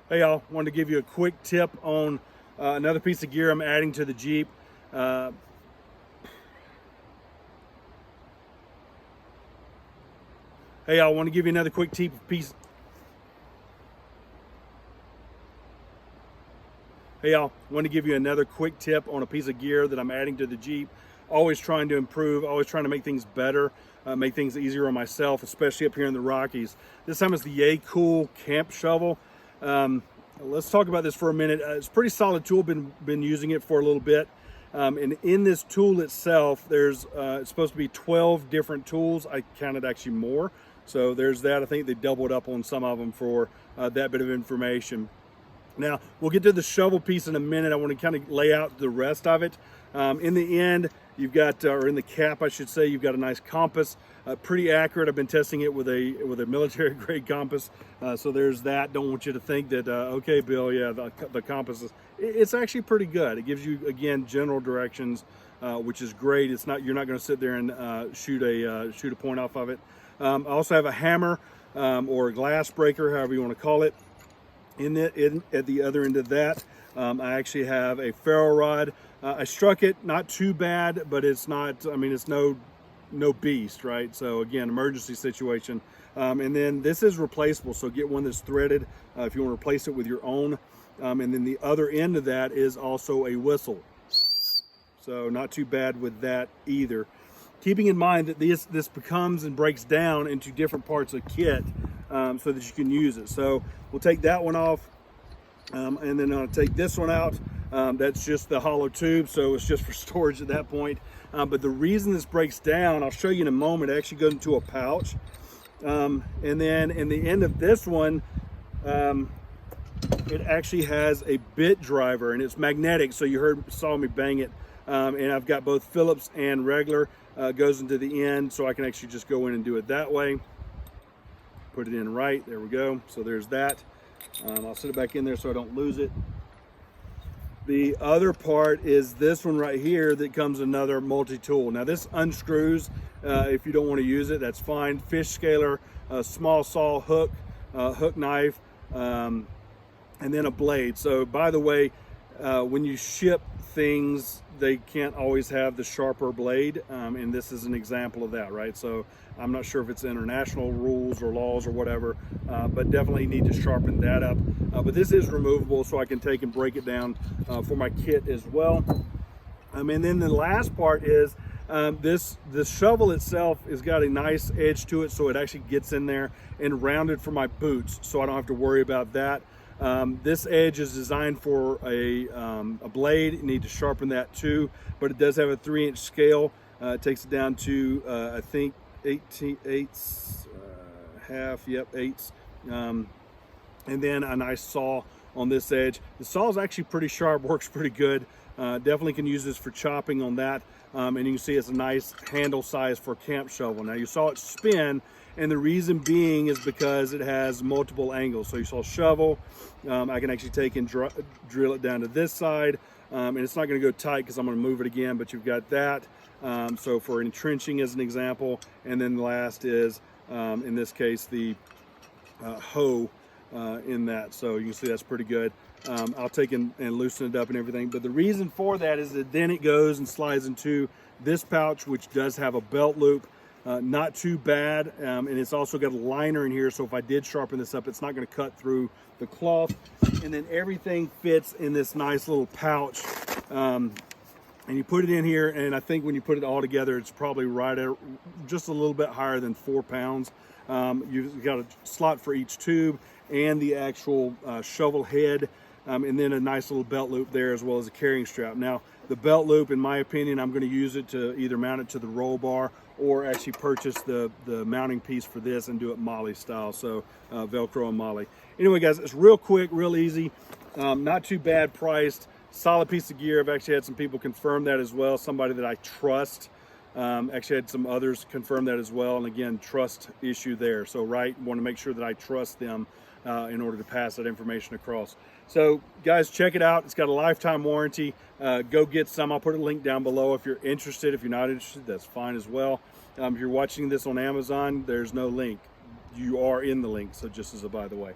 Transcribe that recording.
Hey y'all, wanted to give you a quick tip on another piece of gear I'm adding to the Jeep. Hey y'all, want to give you another quick piece. Hey y'all, want to give you another quick tip on a piece of gear that I'm adding to the Jeep. Always trying to improve, always trying to make things better, make things easier on myself, especially up here in the Rockies. This time it's the Yeacool Camp shovel. Let's talk about this for a minute. It's a pretty solid tool, been using it for a little bit. And in this tool itself, there's it's supposed to be 12 different tools. I counted actually more. So there's that. I think they doubled up on some of them for that bit of information. Now, we'll get to the shovel piece in a minute. I want to kind of lay out the rest of it. In the end, you've got, or in the cap, I should say, you've got a nice compass, pretty accurate. I've been testing it with a military grade compass. So there's that. Don't want you to think that, okay, Bill, yeah, the compass it's actually pretty good. It gives you, again, general directions, which is great. It's not, you're not going to sit there and shoot a point off of it. I also have a hammer or a glass breaker, however you want to call it. At the other end of that, I actually have a ferro rod. I struck it, not too bad, but it's not, I mean, it's no beast, right? So again, emergency situation. And then this is replaceable, so get one that's threaded if you want to replace it with your own. And then the other end of that is also a whistle. So not too bad with that either. Keeping in mind that this becomes and breaks down into different parts of kit so that you can use it. So we'll take that one off, and then I'll take this one out. That's just the hollow tube, so it's just for storage at that point. But the reason this breaks down, I'll show you in a moment, it actually goes into a pouch. And then in the end of this one, it actually has a bit driver, and it's magnetic, so you saw me bang it. And I've got both Phillips and regular. Goes into the end, so I can actually just go in and do it that way. Put it in right, there we go. So there's that. I'll sit it back in there so I don't lose it. The other part is this one right here that comes another multi-tool. Now this unscrews if you don't want to use it, that's fine. Fish scaler, small saw, hook, hook knife, and then a blade. So by the way, when you ship things, they can't always have the sharper blade, and this is an example of that, right? So I'm not sure if it's international rules or laws or whatever, but definitely need to sharpen that up. But this is removable, so I can take and break it down for my kit as well. And then the last part is the shovel itself has got a nice edge to it, so it actually gets in there and rounded for my boots, so I don't have to worry about that. This edge is designed for a blade. You need to sharpen that too, but it does have a 3-inch scale. It takes it down to I think 18/8 half, yep, 8s. And then a nice saw on this edge. The saw is actually pretty sharp, works pretty good. Definitely can use this for chopping on that. And you can see it's a nice handle size for a camp shovel. Now you saw it spin, and the reason being is because it has multiple angles. So you saw shovel, I can actually take and drill it down to this side, and it's not gonna go tight because I'm gonna move it again, but you've got that. So for entrenching as an example, and then the last is, in this case, the hoe in that. So you can see that's pretty good. I'll take and loosen it up and everything. But the reason for that is that then it goes and slides into this pouch, which does have a belt loop. Not too bad, and it's also got a liner in here, so if I did sharpen this up, it's not going to cut through the cloth. And then everything fits in this nice little pouch, and you put it in here, and I think when you put it all together, it's probably right at just a little bit higher than 4 pounds. You've got a slot for each tube and the actual shovel head, and then a nice little belt loop there, as well as a carrying strap. Now the belt loop, in my opinion, I'm going to use it to either mount it to the roll bar or actually purchase the mounting piece for this and do it Molly style, so Velcro and Molly. Anyway guys, it's real quick, real easy, not too bad priced, solid piece of gear. I've actually had some people confirm that as well, somebody that I trust. Actually had some others confirm that as well, and again, trust issue there. So want to make sure that I trust them in order to pass that information across. So guys, check it out. It's got a lifetime warranty. Go get some. I'll put a link down below if you're interested. If you're not interested, that's fine as well. If you're watching this on Amazon, there's no link. You are in the link, so just as a by the way.